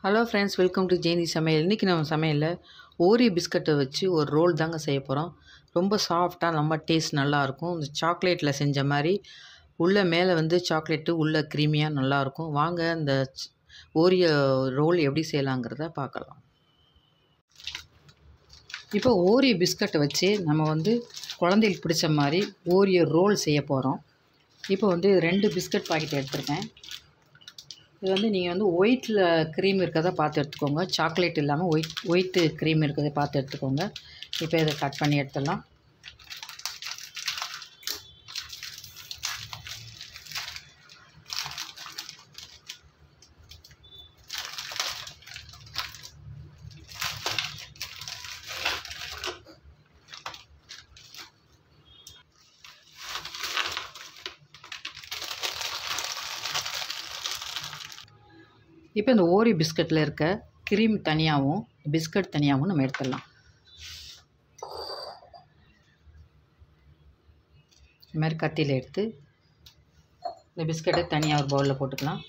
Hello friends, welcome to Jayanthi Samayal. இன்றைக்கி நம்ம சமையலில் ஓரியோ பிஸ்கட்டை வச்சு ஒரு ரோல் தாங்க செய்ய போகிறோம். ரொம்ப சாஃப்டாக ரொம்ப டேஸ்ட் நல்லாயிருக்கும். இந்த சாக்லேட்டில் செஞ்ச மாதிரி உள்ளே மேலே சாக்லேட்டு உள்ளே க்ரீமியாக நல்லாயிருக்கும். வாங்க இந்த ஓரியோ ரோல் எப்படி செய்யலாங்கிறத பார்க்கலாம். இப்போ ஓரியோ பிஸ்கட்டை வச்சு நம்ம குழந்தைகளுக்கு பிடிச்ச மாதிரி ஓரியோ ரோல் செய்ய போகிறோம். இப்போ 2 பிஸ்கட் பாக்கெட் எடுத்துருக்கேன். இது நீங்கள் ஒயிட்டில் க்ரீம் இருக்கிறத பார்த்து எடுத்துக்கோங்க. சாக்லேட் இல்லாமல் ஒயிட்டு க்ரீம் இருக்கிறத பார்த்து எடுத்துக்கோங்க. இப்போ இதை கட் பண்ணி எடுத்துடலாம். இப்போ இந்த ஓரியோ பிஸ்கட்டில் இருக்க க்ரீம் தனியாகவும் பிஸ்கட் தனியாகவும் நம்ம எடுத்துடலாம். இந்த மாதிரி கத்தியில் எடுத்து இந்த பிஸ்கட்டை தனியாக ஒரு பவுலில் போட்டுக்கலாம்.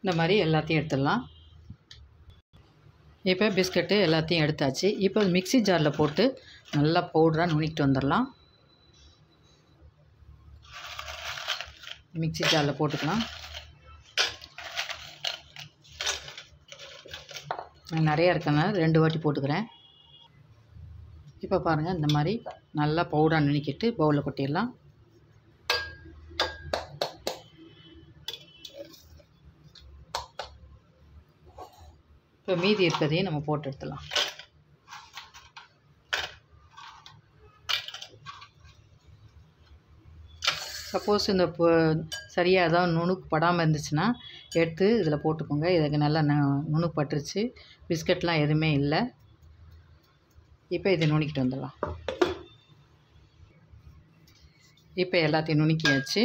இந்த மாதிரி எல்லாத்தையும் எடுத்துடலாம். இப்போ பிஸ்கட்டு எல்லாத்தையும் எடுத்தாச்சு. இப்போ மிக்ஸி ஜாரில் போட்டு நல்லா பவுடராக நுணுக்கிட்டு வந்துடலாம். மிக்ஸி ஜாரில் போட்டுக்கலாம். நிறையா இருக்கனால 2 வாட்டி போட்டுக்கிறேன். இப்போ பாருங்கள், இந்த மாதிரி நல்லா பவுடராக நுணுக்கிட்டு பவுலில் கொட்டிடலாம். இப்போ மீதி இருக்கிறதையும் நம்ம போட்டு எடுத்துடலாம். சப்போஸ் இந்த சரியாக ஏதாவது நுணுக்கு படாமல் இருந்துச்சுன்னா எடுத்து இதில் போட்டுக்கோங்க. இதுக்கு நல்லா நுணுக்கு பட்டுருச்சு, பிஸ்கட்லாம் எதுவுமே இல்லை. இப்போ இதை நுணுக்கிட்டு வந்துடலாம். இப்போ எல்லாத்தையும் நுணுக்கியாச்சு.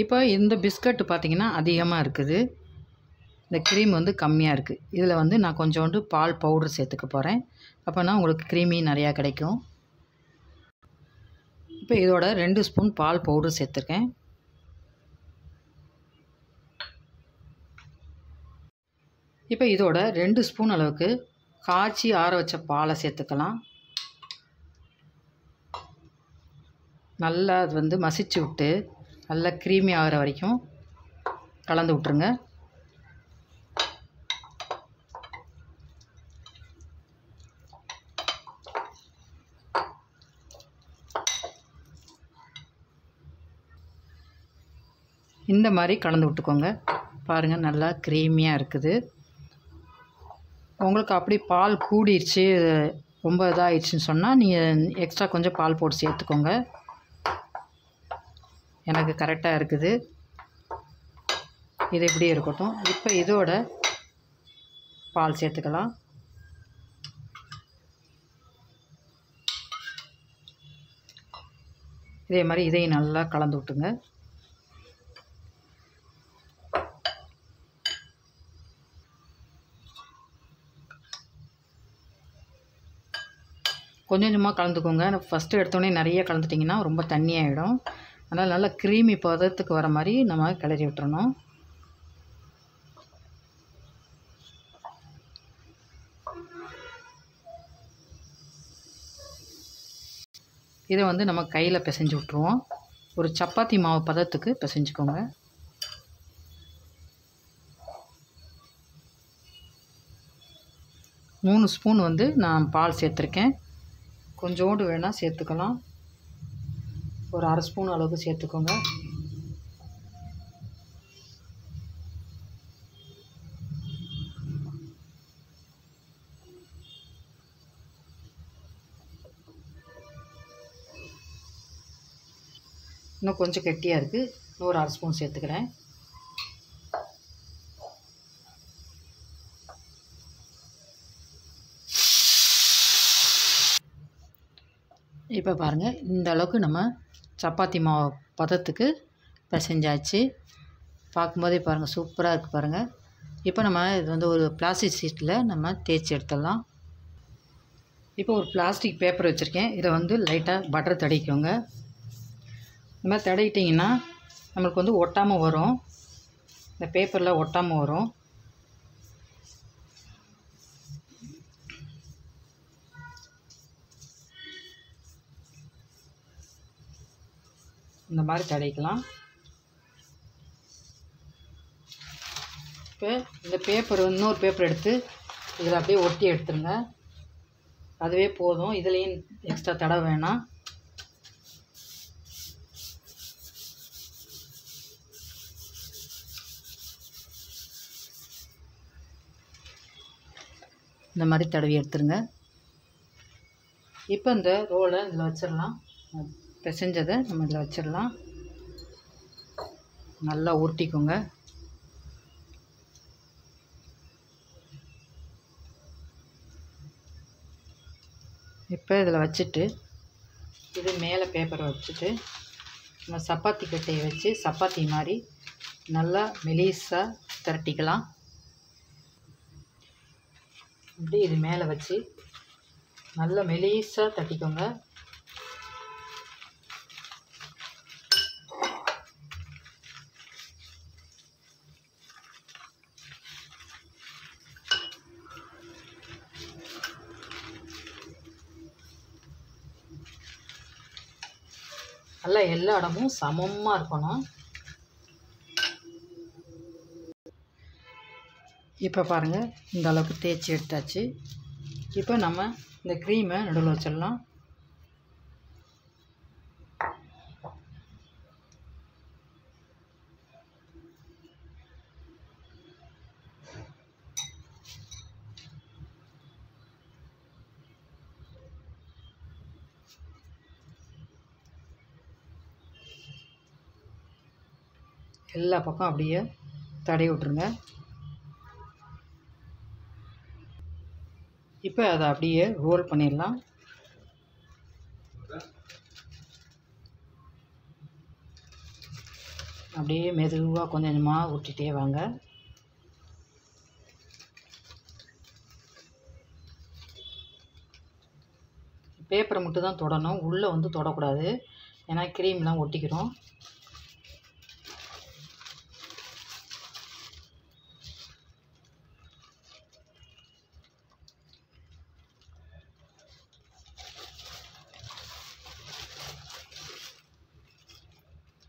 இப்போ இந்த பிஸ்கட்டு பார்த்திங்கன்னா அதிகமாக இருக்குது, இந்த க்ரீம் கம்மியாக இருக்குது. இதில் நான் கொஞ்சோண்டு பால் பவுட்ரு சேர்த்துக்க போகிறேன். அப்போனா உங்களுக்கு க்ரீமி நிறையா கிடைக்கும். இப்போ இதோட 2 ஸ்பூன் பால் பவுட்ரு சேர்த்துருக்கேன். இப்போ இதோட 2 ஸ்பூன் அளவுக்கு காய்ச்சி ஆற வச்ச பாலை சேர்த்துக்கலாம். நல்லா அது மசிச்சு விட்டு நல்லா க்ரீமி ஆகிற வரைக்கும் கலந்து விட்ருங்க. இந்த மாதிரி கலந்து விட்டுக்கோங்க. பாருங்கள், நல்லா க்ரீமியாக இருக்குது. உங்களுக்கு அப்படி பால் கூடிருச்சு, ரொம்ப இதாகிடுச்சின்னு சொன்னால் நீங்கள் எக்ஸ்ட்ரா கொஞ்சம் பால் போட்டு சேர்த்துக்கோங்க. எனக்கு கரெக்டாக இருக்குது. இது இப்படியே இருக்கட்டும். இப்போ இதோட பால் சேர்த்துக்கலாம். இதே மாதிரி இதையும் நல்லா கலந்து விட்டுங்க. கொஞ்சம் கொஞ்சமாக கலந்துக்கோங்க. ஃபஸ்ட்டு எடுத்தோடனே நிறைய கலந்துட்டிங்கன்னா ரொம்ப தண்ணியாகிடும். அதனால் நல்லா க்ரீமி பதத்துக்கு வர மாதிரி நம்ம கிளறி விட்டுறணும். இதை நம்ம கையில் பிசைஞ்சு விட்ருவோம். ஒரு சப்பாத்தி மாவு பதத்துக்கு பிசைஞ்சுக்கோங்க. மூணு ஸ்பூன் நான் பால் சேர்த்துருக்கேன். கொஞ்சோண்டு வேணால் சேர்த்துக்கலாம். ஒரு 1/2 ஸ்பூன் அளவுக்கு சேர்த்துக்கோங்க. இன்னும் கொஞ்சம் கெட்டியாக இருக்குது, இன்னொரு 1/2 ஸ்பூன் சேர்த்துக்கிறேன். இப்போ பாருங்கள், இந்த அளவுக்கு நம்ம சப்பாத்தி மாவு பதத்துக்கு பிசைஞ்சாச்சு. பார்க்கும்போதே பாருங்கள், சூப்பராக இருக்குது பாருங்கள். இப்போ நம்ம இது வந்து ஒரு பிளாஸ்டிக் ஷீட்டில் நம்ம தேய்ச்சி எடுத்துடலாம். இப்போ ஒரு பிளாஸ்டிக் பேப்பர் வச்சுருக்கேன். இதை வந்து லைட்டாக பட்டர் தடவிக்கோங்க. இந்த மாதிரி தடவிட்டிங்கன்னா நம்மளுக்கு வந்து ஒட்டாமல் வரும். இந்த பேப்பரில் ஒட்டாமல் வரும். இந்த மாதிரி தடவிக்கலாம். இப்போ இந்த பேப்பர் இன்னொரு பேப்பர் எடுத்து இதில் அப்படியே ஒட்டி எடுத்துருங்க. அதுவே போதும். இதுலேயும் எக்ஸ்ட்ரா தடவை வேணாம். இந்த மாதிரி தடவி எடுத்துருங்க. இப்போ இந்த ரோலை இதில் வச்சிடலாம். பிசைஞ்சதை நம்ம இதில் வச்சிடலாம். நல்லா உருட்டிக்கோங்க. இப்போ இதில் வச்சுட்டு இது மேலே பேப்பரை வச்சுட்டு நம்ம சப்பாத்தி கட்டையை வச்சு சப்பாத்தி மாதிரி நல்லா மெலிசாக திரட்டிக்கலாம். அப்படி இது மேலே வச்சு நல்லா மெலிசாக தட்டிக்கோங்க. நல்லா எல்லா இடமும் சமமாக இருக்கணும். இப்போ பாருங்கள், இந்த அளவுக்கு தேய்ச்சி எடுத்தாச்சு. இப்போ நம்ம இந்த க்ரீமை நடுவில் வச்சிடலாம். எல்லா பக்கம் அப்படியே தடவி விட்ருங்க. இப்போ அதை அப்படியே ரோல் பண்ணிடலாம். அப்படியே மெதுவாக கொஞ்சம் கொஞ்சமாக விட்டுட்டே வாங்க. பேப்பரை மட்டும் தான் தொடணும், உள்ளே வந்து தொடக்கூடாது. ஏன்னா க்ரீம்லாம் ஒட்டிக்கிறோம்.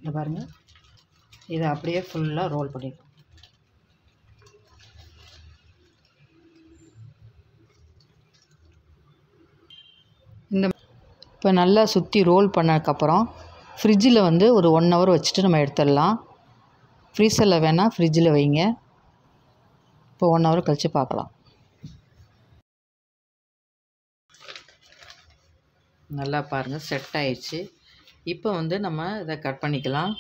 இதை பாருங்கள், இதை அப்படியே ஃபுல்லாக ரோல் பண்ணிடணும். இந்த இப்போ நல்லா சுற்றி ரோல் பண்ணதுக்கப்புறம் ஃப்ரிட்ஜில் வந்து ஒரு 1 hour வச்சுட்டு நம்ம எடுத்துடலாம். ஃப்ரீசரில் வேணால் ஃப்ரிட்ஜில் வைங்க. இப்போ 1 hour கழித்து பார்க்கலாம். நல்லா பாருங்கள், செட் ஆயிடுச்சு. இப்போ வந்து நம்ம இதை கட் பண்ணிக்கலாம்.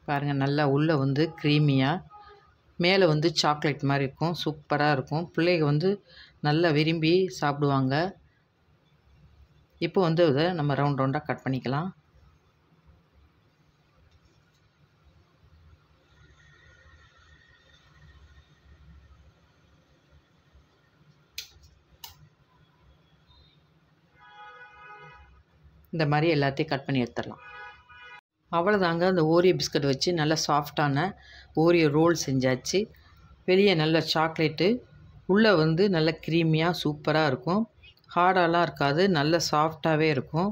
பாருங்கள், நல்லா உள்ளே வந்து க்ரீமியாக, மேலே வந்து சாக்லேட் மாதிரி இருக்கும். சூப்பராக இருக்கும். பிள்ளைங்க வந்து நல்லா விரும்பி சாப்பிடுவாங்க. இப்போ வந்து இதை நம்ம ரவுண்ட் ரவுண்டாக கட் பண்ணிக்கலாம். இந்த மாதிரி எல்லாத்தையும் கட் பண்ணி எடுத்துடலாம். அவ்வளோதாங்க, அந்த ஓரியோ பிஸ்கட் வச்சு நல்லா சாஃப்டான ஓரியோ ரோல் செஞ்சாச்சு. வெளியே நல்ல சாக்லேட்டு, உள்ளே வந்து நல்ல க்ரீமியாக சூப்பராக இருக்கும். ஹார்டாலாம் இருக்காது, நல்ல சாஃப்டாகவே இருக்கும்.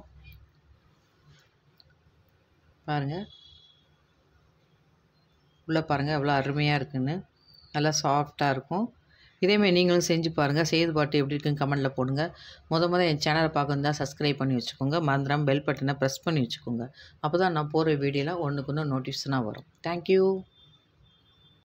பாருங்கள், உள்ளே பாருங்கள் எவ்வளோ அருமையாக இருக்குன்னு. நல்லா சாஃப்டாக இருக்கும். இதேமாதிரி நீங்களும் செஞ்சு பாருங்கள். செய்து பாட்டு எப்படி இருக்குன்னு கமெண்ட்டில் போடுங்க. முத என் சேனலை பார்க்கணும் தான் சப்ஸ்கிரைப் பண்ணி வச்சுக்கோங்க. மறந்துடாமல் பெல் பட்டனை ப்ரெஸ் பண்ணி வச்சுக்கோங்க. அப்போ தான் நான் போகிற வீடியோலாம் ஒன்றுக்கு ஒன்று நோட்டிஃபிகேஷனாக வரும். தேங்க்யூ.